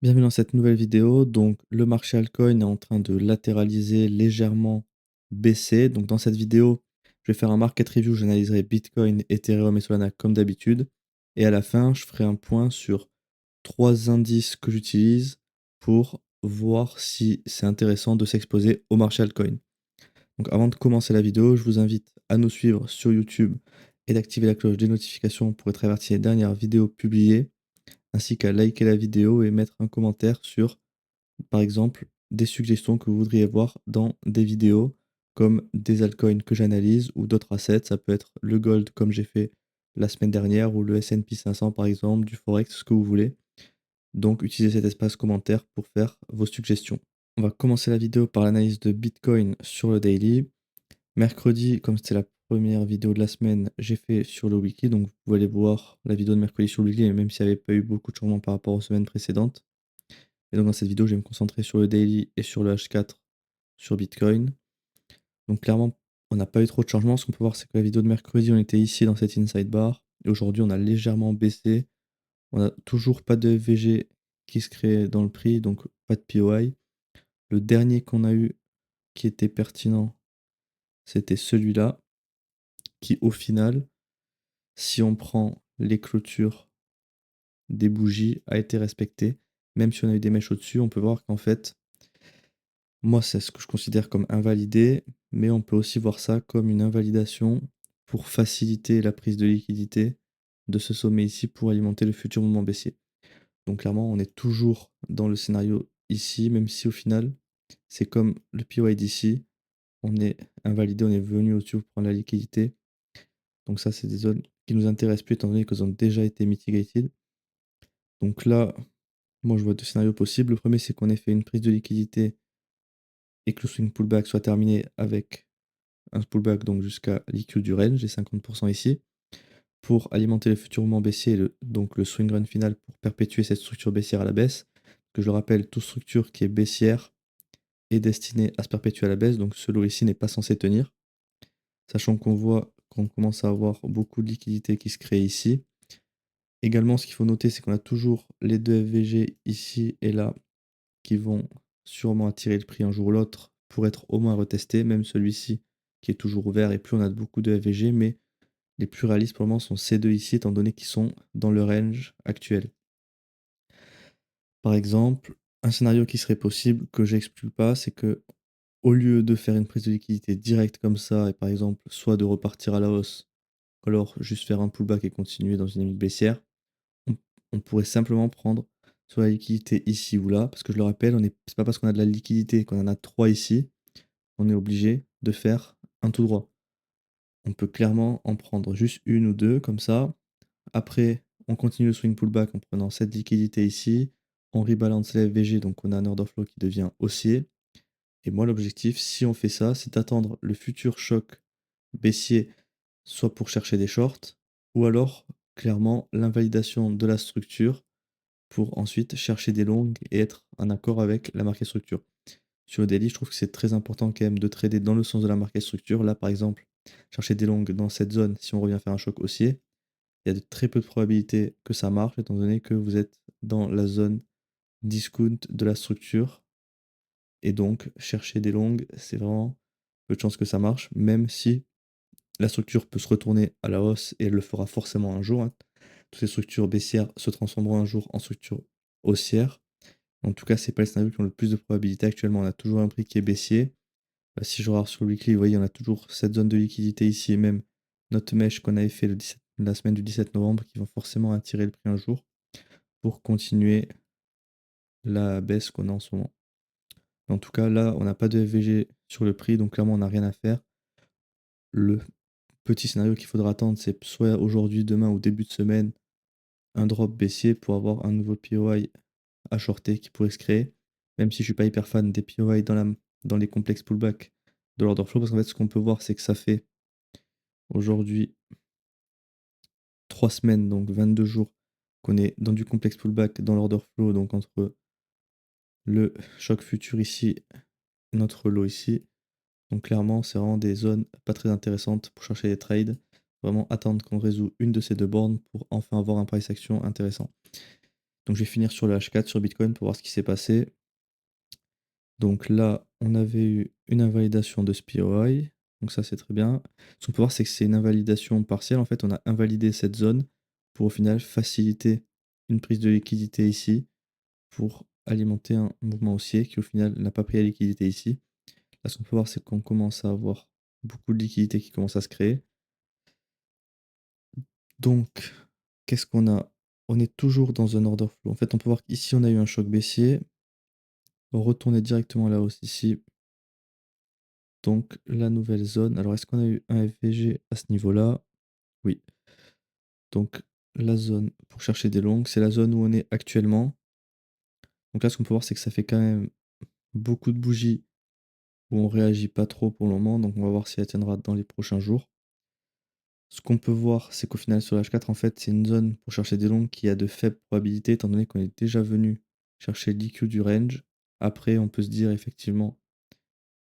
Bienvenue dans cette nouvelle vidéo. Donc, le marché altcoin est en train de latéraliser, légèrement baisser. Donc, dans cette vidéo, je vais faire un market review. J'analyserai Bitcoin, Ethereum et Solana comme d'habitude. Et à la fin, je ferai un point sur 3 indices que j'utilise pour voir si c'est intéressant de s'exposer au marché altcoin. Donc, avant de commencer la vidéo, je vous invite à nous suivre sur YouTube et d'activer la cloche des notifications pour être averti des dernières vidéos publiées, ainsi qu'à liker la vidéo et mettre un commentaire sur, par exemple, des suggestions que vous voudriez voir dans des vidéos, comme des altcoins que j'analyse ou d'autres assets. Ça peut être le gold comme j'ai fait la semaine dernière, ou le S&P 500 par exemple, du forex, ce que vous voulez. Donc utilisez cet espace commentaire pour faire vos suggestions. On va commencer la vidéo par l'analyse de Bitcoin sur le daily. Mercredi, comme c'était la première vidéo de la semaine, j'ai fait sur le weekly, donc vous pouvez aller voir la vidéo de mercredi sur le weekly, même s'il n'y avait pas eu beaucoup de changements par rapport aux semaines précédentes. Et donc dans cette vidéo, je vais me concentrer sur le daily et sur le H4 sur Bitcoin. Donc clairement, on n'a pas eu trop de changements. Ce qu'on peut voir, c'est que la vidéo de mercredi, on était ici dans cette inside bar. Et aujourd'hui, on a légèrement baissé. On n'a toujours pas de FVG qui se crée dans le prix, donc pas de POI. Le dernier qu'on a eu qui était pertinent, c'était celui-là, qui au final, si on prend les clôtures des bougies, a été respecté. Même si on a eu des mèches au-dessus, on peut voir qu'en fait, moi, c'est ce que je considère comme invalidé, mais on peut aussi voir ça comme une invalidation pour faciliter la prise de liquidité de ce sommet ici pour alimenter le futur mouvement baissier. Donc clairement, on est toujours dans le scénario ici, même si au final, c'est comme le PY d'ici, on est invalidé, on est venu au-dessus pour prendre la liquidité. Donc ça, c'est des zones qui nous intéressent plus étant donné qu'elles ont déjà été mitigated. Donc là, moi, je vois deux scénarios possibles. Le premier, c'est qu'on ait fait une prise de liquidité et que le swing pullback soit terminé avec un pullback donc jusqu'à l'IQ du range, j'ai 50% ici, pour alimenter le futur mouvement baissier, donc le swing run final pour perpétuer cette structure baissière à la baisse. Que je le rappelle, toute structure qui est baissière est destinée à se perpétuer à la baisse, donc ce lot ici n'est pas censé tenir. Sachant qu'on voit qu'on commence à avoir beaucoup de liquidités qui se créent ici. Également, ce qu'il faut noter, c'est qu'on a toujours les deux FVG ici et là qui vont sûrement attirer le prix un jour ou l'autre pour être au moins retestés, même celui-ci qui est toujours ouvert, et plus on a beaucoup de FVG, mais les plus réalistes pour le moment sont ces deux ici, étant donné qu'ils sont dans le range actuel. Par exemple, un scénario qui serait possible, que j'exclus pas, c'est que au lieu de faire une prise de liquidité directe comme ça, et par exemple, soit de repartir à la hausse, ou alors juste faire un pullback et continuer dans une dynamique baissière, on, on pourrait simplement prendre soit la liquidité ici ou là, parce que je le rappelle, c'est pas parce qu'on a de la liquidité qu'on en a 3 ici, on est obligé de faire un tout droit. On peut clairement en prendre juste une ou deux comme ça. Après, on continue le swing pullback en prenant cette liquidité ici. On rebalance les FVG, donc on a un order flow qui devient haussier. Et moi, l'objectif, si on fait ça, c'est d'attendre le futur choc baissier, soit pour chercher des shorts, ou alors clairement l'invalidation de la structure pour ensuite chercher des longues et être en accord avec la marquée structure. Sur le daily, je trouve que c'est très important quand même de trader dans le sens de la marquée structure. Là, par exemple, chercher des longues dans cette zone, si on revient faire un choc haussier, il y a de très peu de probabilités que ça marche, étant donné que vous êtes dans la zone discount de la structure. Et donc, chercher des longues, c'est vraiment peu de chances que ça marche, même si la structure peut se retourner à la hausse et elle le fera forcément un jour, hein. Toutes les structures baissières se transformeront un jour en structure haussière. En tout cas, c'est pas les scénarios qui ont le plus de probabilité actuellement. On a toujours un prix qui est baissier. Si je regarde sur le weekly, vous voyez, on a toujours cette zone de liquidité ici et même notre mèche qu'on avait fait la semaine du 17 novembre qui vont forcément attirer le prix un jour pour continuer la baisse qu'on a en ce moment. En tout cas, là, on n'a pas de FVG sur le prix, donc clairement, on n'a rien à faire. Le petit scénario qu'il faudra attendre, c'est soit aujourd'hui, demain ou début de semaine, un drop baissier pour avoir un nouveau POI à shorter qui pourrait se créer. Même si je suis pas hyper fan des POI dans les complexes pullback de l'order flow, parce qu'en fait, ce qu'on peut voir, c'est que ça fait aujourd'hui 3 semaines, donc 22 jours, qu'on est dans du complexe pullback dans l'order flow, donc entre le choc futur ici et notre low ici. Donc clairement, c'est vraiment des zones pas très intéressantes pour chercher des trades. Vraiment attendre qu'on résout une de ces deux bornes pour enfin avoir un price action intéressant. Donc je vais finir sur le H4 sur Bitcoin pour voir ce qui s'est passé. Donc là, on avait eu une invalidation de SPY, donc ça c'est très bien. Ce qu'on peut voir, c'est que c'est une invalidation partielle. En fait, on a invalidé cette zone pour au final faciliter une prise de liquidité ici pour alimenter un mouvement haussier qui au final n'a pas pris la liquidité ici. Là, ce qu'on peut voir, c'est qu'on commence à avoir beaucoup de liquidités qui commencent à se créer. Donc, qu'est-ce qu'on a? On est toujours dans un order flow. En fait, on peut voir qu'ici, on a eu un choc baissier. On retournait directement à la hausse ici. Donc, la nouvelle zone. Alors, est-ce qu'on a eu un FVG à ce niveau-là? Oui. Donc, la zone pour chercher des longues, c'est la zone où on est actuellement. Donc là, ce qu'on peut voir, c'est que ça fait quand même beaucoup de bougies où on réagit pas trop pour le moment. Donc, on va voir si elle tiendra dans les prochains jours. Ce qu'on peut voir, c'est qu'au final, sur l'H4, en fait, c'est une zone pour chercher des longues qui a de faibles probabilités, étant donné qu'on est déjà venu chercher l'IQ du range. Après, on peut se dire effectivement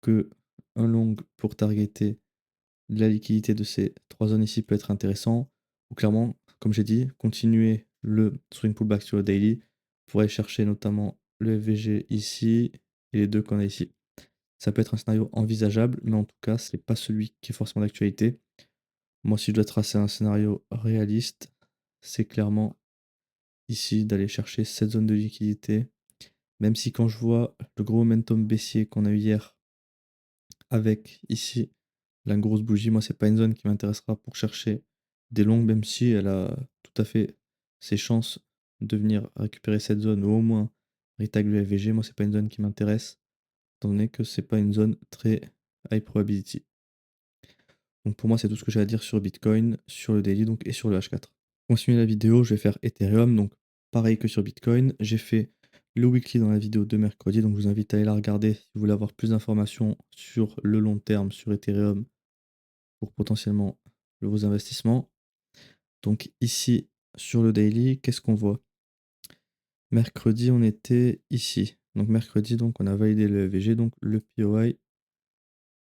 que un long pour targeter la liquidité de ces trois zones ici peut être intéressant. Ou clairement, comme j'ai dit, continuer le swing pullback sur le daily pour aller chercher notamment le FVG ici et les deux qu'on a ici. Ça peut être un scénario envisageable, mais en tout cas, c'est pas celui qui est forcément d'actualité. Moi, si je dois tracer un scénario réaliste, c'est clairement ici d'aller chercher cette zone de liquidité. Même si quand je vois le gros momentum baissier qu'on a eu hier avec ici la grosse bougie, moi, c'est pas une zone qui m'intéressera pour chercher des longues, même si elle a tout à fait ses chances de venir récupérer cette zone ou au moins retag le FVG. Moi, c'est pas une zone qui m'intéresse, étant donné que c'est pas une zone très high probability. Donc pour moi, c'est tout ce que j'ai à dire sur Bitcoin, sur le daily donc, et sur le H4. Pour continuer la vidéo, je vais faire Ethereum, donc pareil que sur Bitcoin. J'ai fait le weekly dans la vidéo de mercredi, donc je vous invite à aller la regarder si vous voulez avoir plus d'informations sur le long terme sur Ethereum pour potentiellement vos investissements. Donc ici, sur le daily, qu'est-ce qu'on voit? Mercredi, on était ici. Donc mercredi, donc on a validé le EVG, donc le POI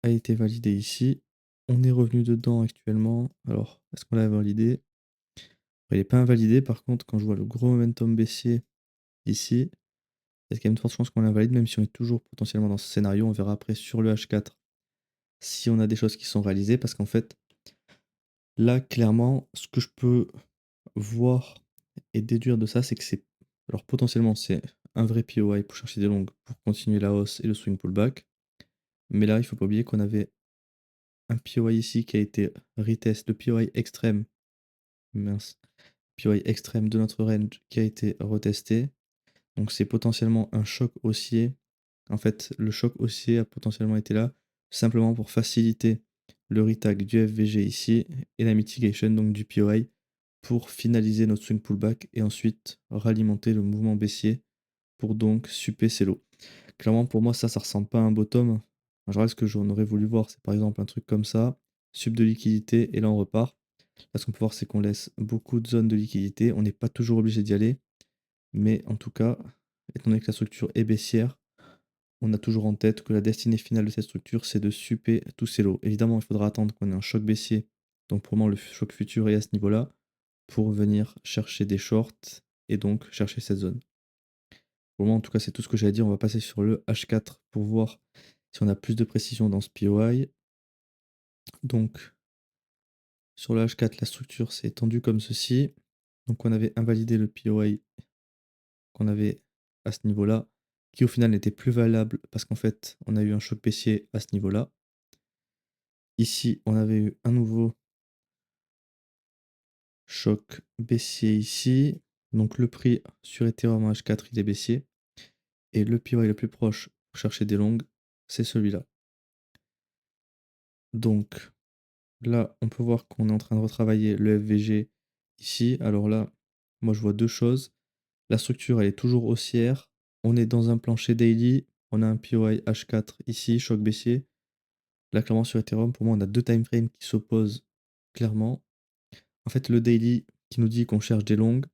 a été validé ici. On est revenu dedans actuellement. Alors, est-ce qu'on l'a validé? Il n'est pas invalidé. Par contre, quand je vois le gros momentum baissier ici, il y a quand même de fortes chances qu'on l'invalide, même si on est toujours potentiellement dans ce scénario. On verra après sur le H4 si on a des choses qui sont réalisées. Parce qu'en fait, là, clairement, ce que je peux voir et déduire de ça, c'est que c'est. Alors, potentiellement, c'est un vrai POI pour chercher des longues, pour continuer la hausse et le swing pullback. Mais là, il ne faut pas oublier qu'on avait un POI ici qui a été retest, le POI extrême. Mince. POI extrême de notre range qui a été retesté. Donc c'est potentiellement un choc haussier. En fait, le choc haussier a potentiellement été là simplement pour faciliter le retag du FVG ici et la mitigation donc du POI pour finaliser notre swing pullback et ensuite ralimenter le mouvement baissier pour donc super ces lots. Clairement pour moi ça ressemble pas à un bottom. En général ce que j'en aurais voulu voir c'est par exemple un truc comme ça, sub de liquidité et là on repart. Là ce qu'on peut voir c'est qu'on laisse beaucoup de zones de liquidité, on n'est pas toujours obligé d'y aller. Mais en tout cas, étant donné que la structure est baissière, on a toujours en tête que la destinée finale de cette structure, c'est de super tous ces lots. Évidemment, il faudra attendre qu'on ait un choc baissier. Donc pour moi, le choc futur est à ce niveau-là pour venir chercher des shorts et donc chercher cette zone. Pour moi, en tout cas, c'est tout ce que j'ai à dire. On va passer sur le H4 pour voir si on a plus de précision dans ce POI. Donc, sur le H4, la structure s'est étendue comme ceci. Donc, on avait invalidé le POI qu'on avait à ce niveau-là, qui au final n'était plus valable parce qu'en fait, on a eu un choc baissier à ce niveau-là. Ici, on avait eu un nouveau choc baissier ici. Donc le prix sur Ethereum en H4, il est baissier. Et le POI le plus proche pour chercher des longues, c'est celui-là. Donc là, on peut voir qu'on est en train de retravailler le FVG ici. Alors là, moi je vois deux choses. La structure, elle est toujours haussière. On est dans un plancher daily. On a un POI H4 ici, choc baissier. Là, clairement, sur Ethereum, pour moi, on a deux timeframes qui s'opposent clairement. En fait, le daily qui nous dit qu'on cherche des longues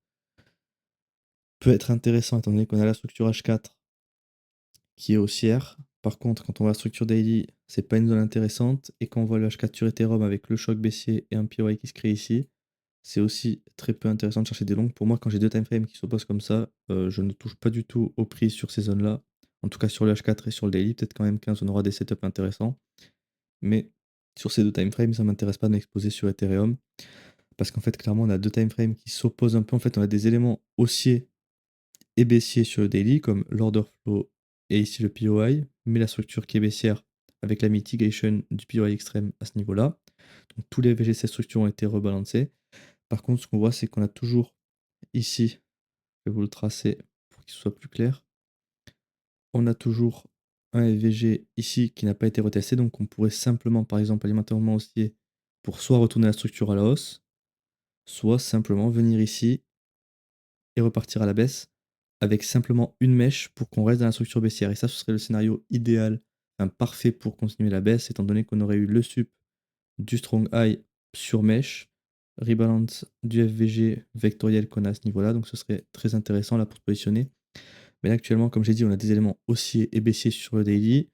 peut être intéressant étant donné qu'on a la structure H4 qui est haussière. Par contre, quand on voit la structure daily, c'est pas une zone intéressante. Et quand on voit le H4 sur Ethereum avec le choc baissier et un POI qui se crée ici, c'est aussi très peu intéressant de chercher des longues. Pour moi, quand j'ai 2 time frames qui s'opposent comme ça, je ne touche pas du tout au prix sur ces zones-là. En tout cas sur le H4 et sur le daily, peut-être quand M15 on aura des setups intéressants. Mais sur ces 2 time frames, ça m'intéresse pas de m'exposer sur Ethereum. Parce qu'en fait, clairement, on a 2 time frames qui s'opposent un peu. En fait, on a des éléments haussiers et baissier sur le daily, comme l'order flow et ici le POI, mais la structure qui est baissière avec la mitigation du POI extrême à ce niveau-là. Donc tous les VGC structures ont été rebalancés. Par contre, ce qu'on voit, c'est qu'on a toujours ici, je vais vous le tracer pour qu'il soit plus clair, on a toujours un FVG ici qui n'a pas été retesté, donc on pourrait simplement, par exemple, alimenter un mouvement haussier pour soit retourner la structure à la hausse, soit simplement venir ici et repartir à la baisse avec simplement une mèche pour qu'on reste dans la structure baissière. Et ça, ce serait le scénario idéal, enfin parfait pour continuer la baisse, étant donné qu'on aurait eu le sup du strong high sur mèche, rebalance du FVG vectoriel qu'on a à ce niveau-là, donc ce serait très intéressant là pour se positionner. Mais là, actuellement, comme j'ai dit, on a des éléments haussiers et baissiers sur le daily.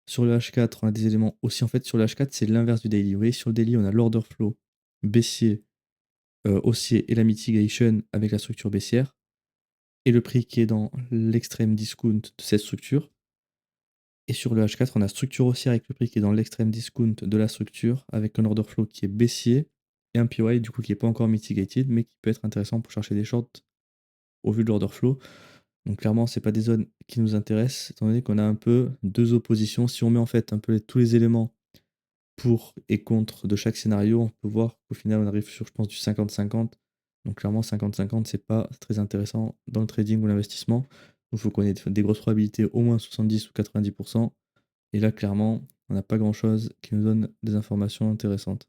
Sur le H4, on a des éléments haussiers. En fait, sur le H4, c'est l'inverse du daily. Vous voyez, sur le daily, on a l'order flow baissier, haussier et la mitigation avec la structure baissière et le prix qui est dans l'extrême discount de cette structure. Et sur le H4, on a structure haussière avec le prix qui est dans l'extrême discount de la structure, avec un order flow qui est baissier et un PY du coup qui n'est pas encore mitigated, mais qui peut être intéressant pour chercher des shorts au vu de l'order flow. Donc clairement, c'est pas des zones qui nous intéressent, étant donné qu'on a un peu deux oppositions. Si on met en fait un peu tous les éléments pour et contre de chaque scénario, on peut voir qu'au final, on arrive sur, je pense, du 50-50. Donc clairement, 50-50, c'est pas très intéressant dans le trading ou l'investissement. Donc il faut qu'on ait des grosses probabilités, au moins 70 ou 90%. Et là, clairement, on n'a pas grand-chose qui nous donne des informations intéressantes.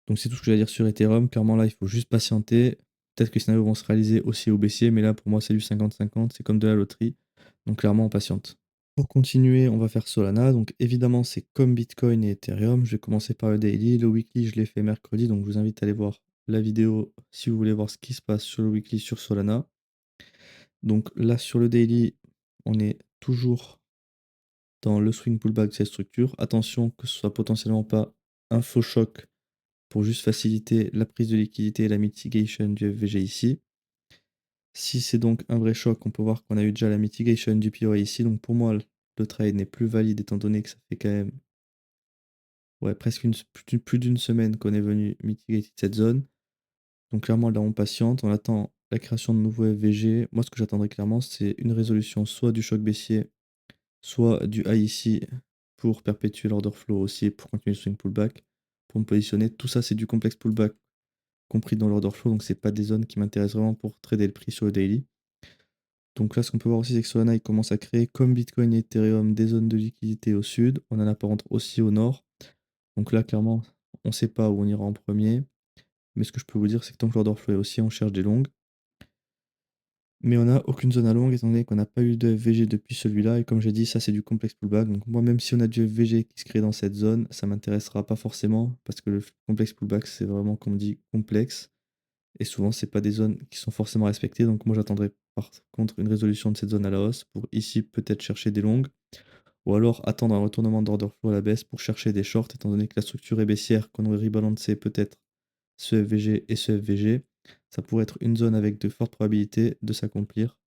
Donc c'est tout ce que j'ai à dire sur Ethereum. Clairement, là, il faut juste patienter. Peut-être que les scénarios vont se réaliser aussi au baissier, mais là, pour moi, c'est du 50-50. C'est comme de la loterie. Donc clairement, on patiente. Pour continuer, on va faire Solana. Donc évidemment, c'est comme Bitcoin et Ethereum. Je vais commencer par le daily. Le weekly, je l'ai fait mercredi. Donc je vous invite à aller voir la vidéo si vous voulez voir ce qui se passe sur le weekly sur Solana. Donc là, sur le daily, on est toujours dans le swing pullback de cette structure. Attention que ce soit potentiellement pas un faux choc pour juste faciliter la prise de liquidité et la mitigation du FVG ici. Si c'est donc un vrai choc, on peut voir qu'on a eu déjà la mitigation du POI ici. Donc pour moi, le trade n'est plus valide étant donné que ça fait quand même presque plus d'une semaine qu'on est venu mitiger cette zone. Donc clairement là on patiente, on attend la création de nouveaux FVG. Moi ce que j'attendrais clairement c'est une résolution soit du choc baissier, soit du high ici pour perpétuer l'order flow aussi pour continuer le swing pullback, pour me positionner. Tout ça c'est du complexe pullback compris dans l'order flow, donc c'est pas des zones qui m'intéressent vraiment pour trader le prix sur le daily. Donc là, ce qu'on peut voir aussi, c'est que Solana il commence à créer, comme Bitcoin et Ethereum, des zones de liquidité au sud. On en a par contre aussi au nord. Donc là, clairement, on ne sait pas où on ira en premier. Mais ce que je peux vous dire, c'est que tant que l'order flow est aussi, on cherche des longues. Mais on n'a aucune zone à longue, étant donné qu'on n'a pas eu de FVG depuis celui-là. Et comme j'ai dit, ça c'est du complexe pullback. Donc moi, même si on a du FVG qui se crée dans cette zone, ça m'intéressera pas forcément. Parce que le complexe pullback, c'est vraiment, comme on dit, complexe. Et souvent, c'est pas des zones qui sont forcément respectées. Donc moi, j'attendrai par contre une résolution de cette zone à la hausse pour ici peut-être chercher des longues. Ou alors attendre un retournement d'order flow à la baisse pour chercher des shorts, étant donné que la structure est baissière, qu'on aurait rebalancé peut-être ce FVG et ce FVG. Ça pourrait être une zone avec de fortes probabilités de s'accomplir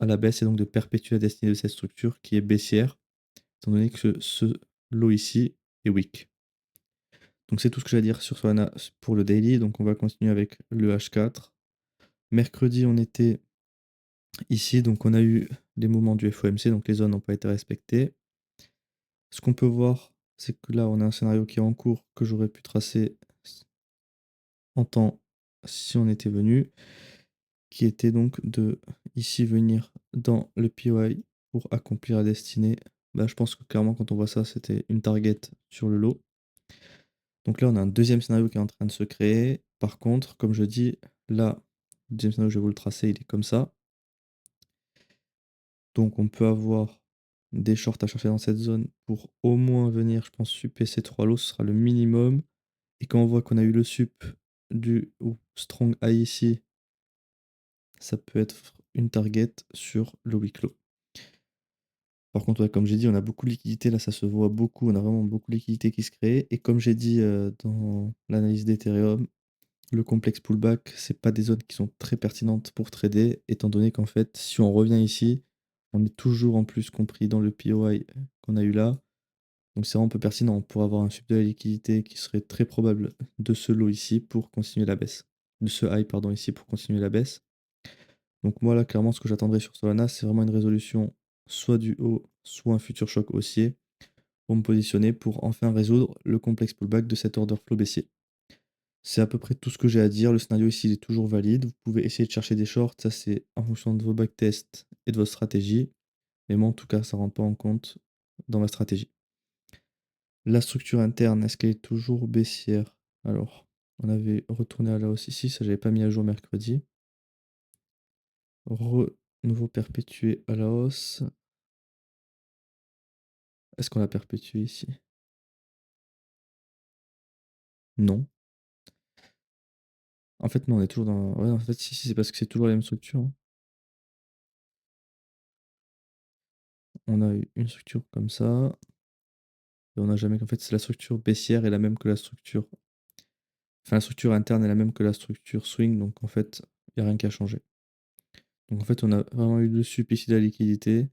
à la baisse et donc de perpétuer la destinée de cette structure qui est baissière, étant donné que ce lot ici est weak. Donc c'est tout ce que j'ai à dire sur Solana pour le daily. Donc on va continuer avec le H4. Mercredi, on était ici, donc on a eu les mouvements du FOMC, donc les zones n'ont pas été respectées. Ce qu'on peut voir, c'est que là, on a un scénario qui est en cours que j'aurais pu tracer en temps si on était venu, qui était donc de ici venir dans le POI pour accomplir la destinée. Bah, je pense que clairement, quand on voit ça, c'était une target sur le lot. Donc là, on a un deuxième scénario qui est en train de se créer. Par contre, comme je dis, là, le deuxième scénario, je vais vous le tracer, il est comme ça. Donc on peut avoir des shorts à chercher dans cette zone pour au moins venir, je pense, sup ces 3 lots, ce sera le minimum. Et quand on voit qu'on a eu le sup du strong high ici, ça peut être une target sur le week low. Par contre, ouais, comme j'ai dit, on a beaucoup de liquidité, là ça se voit beaucoup, on a vraiment beaucoup de liquidité qui se crée. Et comme j'ai dit dans l'analyse d'Ethereum, Le complexe pullback, c'est pas des zones qui sont très pertinentes pour trader, étant donné qu'en fait, si on revient ici, on est toujours en plus compris dans le POI qu'on a eu là. Donc c'est vraiment peu pertinent pour avoir un sub de la liquidité qui serait très probable de ce low ici pour continuer la baisse. De ce high, pardon, ici pour continuer la baisse. Donc moi là, clairement, ce que j'attendrai sur Solana, c'est vraiment une résolution soit du haut, soit un futur choc haussier pour me positionner pour enfin résoudre le complexe pullback de cet order flow baissier. C'est à peu près tout ce que j'ai à dire. Le scénario ici, il est toujours valide. Vous pouvez essayer de chercher des shorts. Ça, c'est en fonction de vos backtests et de votre stratégie. Mais moi, en tout cas, ça ne rentre pas en compte dans ma stratégie. La structure interne, est-ce qu'elle est toujours baissière? Alors, on avait retourné à la hausse ici. Ça, j'avais pas mis à jour mercredi. Nouveau perpétué à la hausse. Est-ce qu'on l'a perpétué ici? Non. En fait, non, on est toujours dans. Ouais, en fait, si, c'est parce que c'est toujours la même structure, hein. On a eu une structure comme ça. Et on n'a jamais. En fait, c'est la structure baissière est la même que la structure. Enfin, la structure interne est la même que la structure swing. Donc, en fait, il n'y a rien qui a changé. Donc, en fait, on a vraiment eu le sup ici de la liquidité.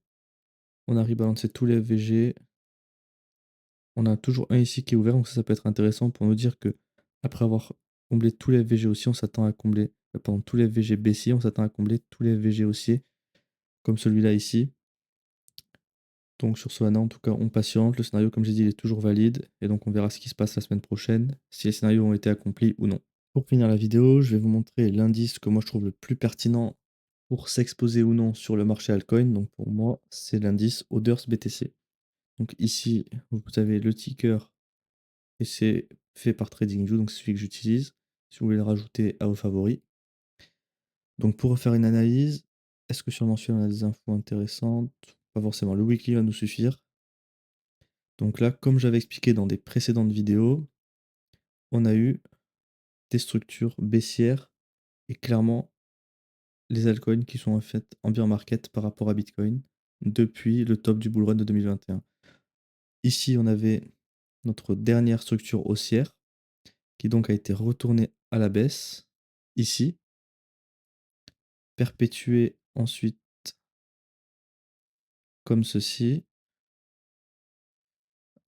On a rebalancé tous les FVG. On a toujours un ici qui est ouvert. Donc, ça peut être intéressant pour nous dire que après avoir comblé tous les FVG aussi, on s'attend à combler. Pardon, tous les FVG baissiers, on s'attend à combler tous les FVG haussiers, comme celui-là ici. Donc sur Solana, en tout cas, on patiente. Le scénario, comme j'ai dit, il est toujours valide. Et donc on verra ce qui se passe la semaine prochaine, si les scénarios ont été accomplis ou non. Pour finir la vidéo, je vais vous montrer l'indice que moi je trouve le plus pertinent pour s'exposer ou non sur le marché altcoin. Donc pour moi, c'est l'indice Hoders BTC. Donc ici, vous avez le ticker et c'est fait par TradingView, donc c'est celui que j'utilise. Si vous voulez le rajouter à vos favoris. Donc pour refaire une analyse, est-ce que sur le mensuel on a des infos intéressantes? Pas forcément. Le weekly va nous suffire. Donc là, comme j'avais expliqué dans des précédentes vidéos, on a eu des structures baissières et clairement les altcoins qui sont en fait en bear market par rapport à Bitcoin depuis le top du bull run de 2021. Ici, on avait notre dernière structure haussière qui donc a été retournée à la baisse ici, perpétuée ensuite comme ceci,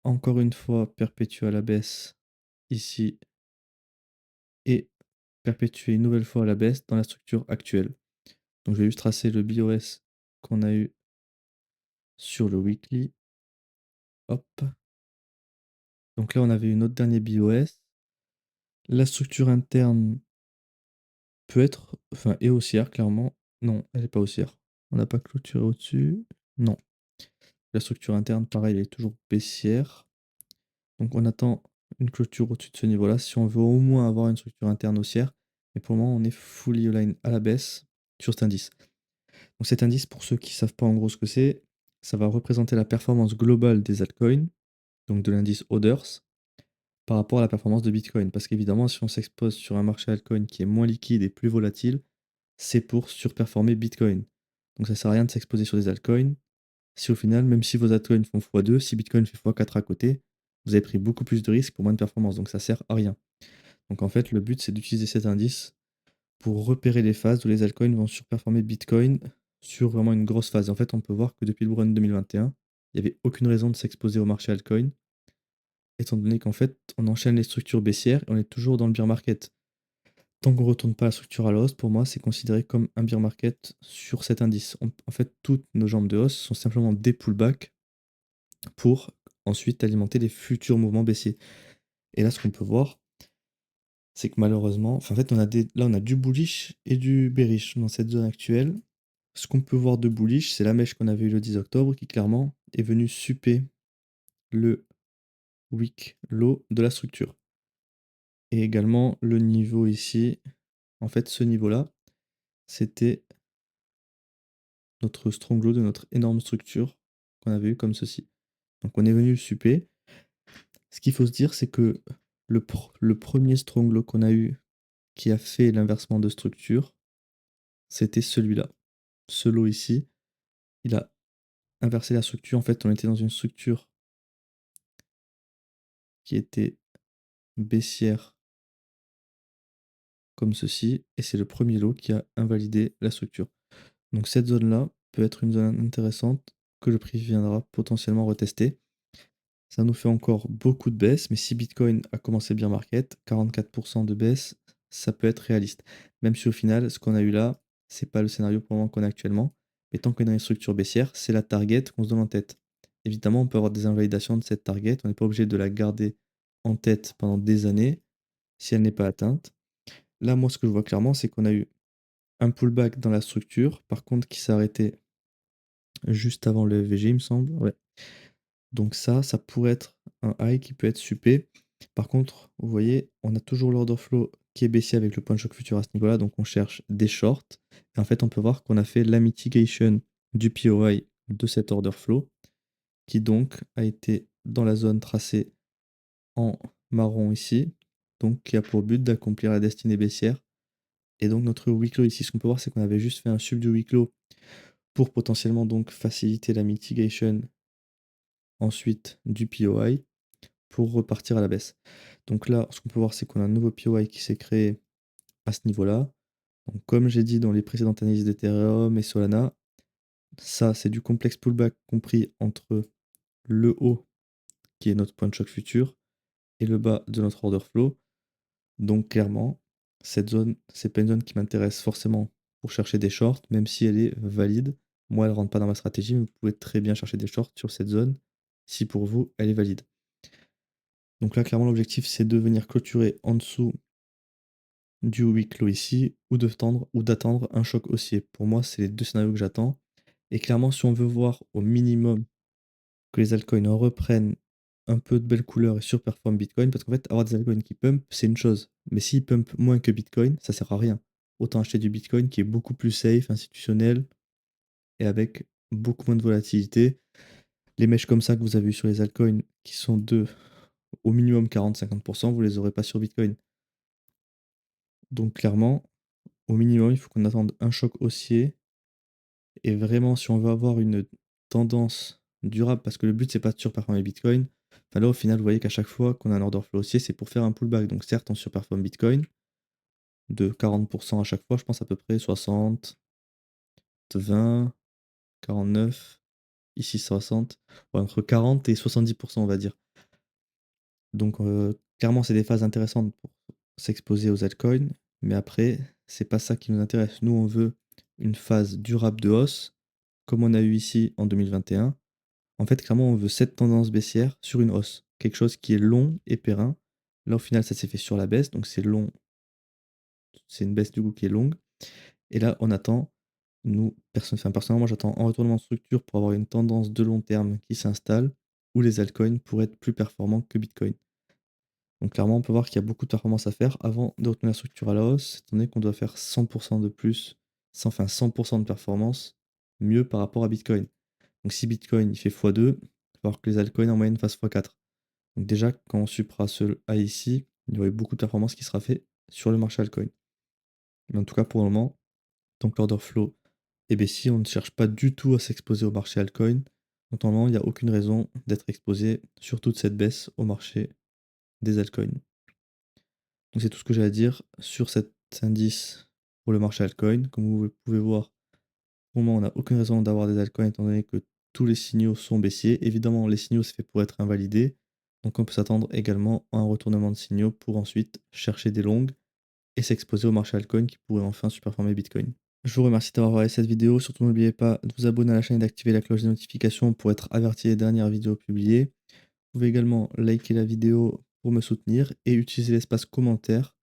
encore une fois perpétuée à la baisse ici et perpétuée une nouvelle fois à la baisse dans la structure actuelle. Donc je vais juste tracer le BOS qu'on a eu sur le weekly. Hop. Donc là, on avait une autre dernier BOS. La structure interne peut être, enfin, est haussière, clairement. Non, elle n'est pas haussière. On n'a pas clôturé au-dessus. Non. La structure interne, pareil, elle est toujours baissière. Donc on attend une clôture au-dessus de ce niveau-là si on veut au moins avoir une structure interne haussière. Mais pour le moment, on est fully aligned à la baisse sur cet indice. Donc cet indice, pour ceux qui ne savent pas en gros ce que c'est, ça va représenter la performance globale des altcoins, donc de l'indice Hoders, par rapport à la performance de Bitcoin. Parce qu'évidemment, si on s'expose sur un marché altcoin qui est moins liquide et plus volatile, c'est pour surperformer Bitcoin. Donc ça sert à rien de s'exposer sur des altcoins. Si au final, même si vos altcoins font x2, si Bitcoin fait x4 à côté, vous avez pris beaucoup plus de risques pour moins de performance. Donc ça sert à rien. Donc en fait, le but, c'est d'utiliser cet indice pour repérer les phases où les altcoins vont surperformer Bitcoin sur vraiment une grosse phase. Et en fait, on peut voir que depuis le run 2021, il n'y avait aucune raison de s'exposer au marché altcoin, étant donné qu'en fait, on enchaîne les structures baissières et on est toujours dans le bear market. Tant qu'on ne retourne pas la structure à la hausse, pour moi, c'est considéré comme un bear market sur cet indice. En fait, toutes nos jambes de hausse sont simplement des pullbacks pour ensuite alimenter les futurs mouvements baissiers. Et là, ce qu'on peut voir, c'est que malheureusement, enfin, en fait, là, on a du bullish et du bearish dans cette zone actuelle. Ce qu'on peut voir de bullish, c'est la mèche qu'on avait eu le 10 octobre qui clairement est venue supper le week low de la structure. Et également le niveau ici, en fait ce niveau-là, c'était notre strong low de notre énorme structure qu'on avait eu comme ceci. Donc on est venu le supper. Ce qu'il faut se dire, c'est que le premier strong low qu'on a eu qui a fait l'inversement de structure, c'était celui-là. Ce low ici, il a inversé la structure. En fait, on était dans une structure qui était baissière comme ceci, et c'est le premier lot qui a invalidé la structure. Donc cette zone-là peut être une zone intéressante que le prix viendra potentiellement retester. Ça nous fait encore beaucoup de baisse, mais si Bitcoin a commencé bien market, 44% de baisse, ça peut être réaliste. Même si au final, ce qu'on a eu là, c'est pas le scénario pour le moment qu'on a actuellement. Mais tant qu'on a une structure baissière, c'est la target qu'on se donne en tête. Évidemment, on peut avoir des invalidations de cette target, on n'est pas obligé de la garder en tête pendant des années si elle n'est pas atteinte. Là, moi, ce que je vois clairement, c'est qu'on a eu un pullback dans la structure, par contre, qui s'est arrêté juste avant le VG, il me semble. Ouais. Donc ça pourrait être un high qui peut être supé. Par contre, vous voyez, on a toujours l'order flow qui est baissier avec le point de choc futur à ce niveau-là, donc on cherche des shorts. Et en fait, on peut voir qu'on a fait la mitigation du POI de cet order flow, qui donc a été dans la zone tracée en marron ici, donc qui a pour but d'accomplir la destinée baissière. Et donc notre week low ici, ce qu'on peut voir, c'est qu'on avait juste fait un sub du week low pour potentiellement donc faciliter la mitigation ensuite du POI pour repartir à la baisse. Donc là, ce qu'on peut voir, c'est qu'on a un nouveau POI qui s'est créé à ce niveau-là. Donc comme j'ai dit dans les précédentes analyses d'Ethereum et Solana, ça c'est du complexe pullback compris entre le haut, qui est notre point de choc futur, et le bas de notre order flow. Donc clairement, cette zone, c'est pas une zone qui m'intéresse forcément pour chercher des shorts, même si elle est valide. Moi, elle rentre pas dans ma stratégie, mais vous pouvez très bien chercher des shorts sur cette zone, si pour vous, elle est valide. Donc là, clairement, l'objectif, c'est de venir clôturer en dessous du huis clos ici, ou d'attendre un choc haussier. Pour moi, c'est les deux scénarios que j'attends. Et clairement, si on veut voir au minimum que les altcoins reprennent un peu de belles couleurs et surperforment Bitcoin, parce qu'en fait, avoir des altcoins qui pump, c'est une chose. Mais s'ils pump moins que Bitcoin, ça sert à rien. Autant acheter du Bitcoin qui est beaucoup plus safe, institutionnel, et avec beaucoup moins de volatilité. Les mèches comme ça que vous avez eu sur les altcoins, qui sont de au minimum 40-50%, vous les aurez pas sur Bitcoin. Donc clairement, au minimum, il faut qu'on attende un choc haussier. Et vraiment, si on veut avoir une tendance durable, parce que le but, c'est pas de surperformer Bitcoin, enfin là, au final, vous voyez qu'à chaque fois qu'on a un order flow haussier, c'est pour faire un pullback. Donc certes, on surperforme Bitcoin de 40% à chaque fois, je pense à peu près 60, 20, 49, ici 60, ouais, entre 40 et 70%, on va dire. Donc clairement, c'est des phases intéressantes pour s'exposer aux altcoins, mais après, c'est pas ça qui nous intéresse. Nous, on veut une phase durable de hausse, comme on a eu ici en 2021. En fait, clairement, on veut cette tendance baissière sur une hausse. Quelque chose qui est long et périn. Là, au final, ça s'est fait sur la baisse, donc c'est long. C'est une baisse du coup qui est longue. Et là, on attend, nous, personnellement, moi j'attends un retournement de structure pour avoir une tendance de long terme qui s'installe, où les altcoins pourraient être plus performants que Bitcoin. Donc clairement, on peut voir qu'il y a beaucoup de performances à faire avant de retourner la structure à la hausse, étant donné qu'on doit faire 100% de plus, enfin 100% de performance, mieux par rapport à Bitcoin. Donc si Bitcoin il fait x2, il va falloir que les altcoins en moyenne fassent x4. Donc déjà, quand on supera ce A ici, il y aurait beaucoup de performance qui sera fait sur le marché altcoin. Mais en tout cas, pour le moment, tant que l'order flow est baissier, on ne cherche pas du tout à s'exposer au marché altcoin. Donc normalement, il n'y a aucune raison d'être exposé sur toute cette baisse au marché des altcoins. Donc c'est tout ce que j'ai à dire sur cet indice pour le marché altcoin. Comme vous pouvez voir, pour le moment, on n'a aucune raison d'avoir des altcoins étant donné que tous les signaux sont baissiers. Évidemment, les signaux, c'est fait pour être invalidés. Donc on peut s'attendre également à un retournement de signaux pour ensuite chercher des longues et s'exposer au marché altcoin qui pourrait enfin superformer Bitcoin. Je vous remercie d'avoir regardé cette vidéo. Surtout, n'oubliez pas de vous abonner à la chaîne et d'activer la cloche des notifications pour être averti des dernières vidéos publiées. Vous pouvez également liker la vidéo pour me soutenir et utiliser l'espace commentaire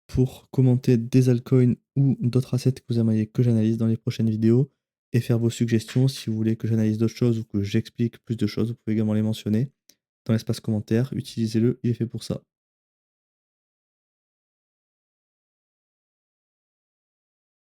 pour commenter des altcoins ou d'autres assets que vous aimeriez que j'analyse dans les prochaines vidéos et faire vos suggestions. Si vous voulez que j'analyse d'autres choses ou que j'explique plus de choses, vous pouvez également les mentionner dans l'espace commentaire. Utilisez-le, il est fait pour ça.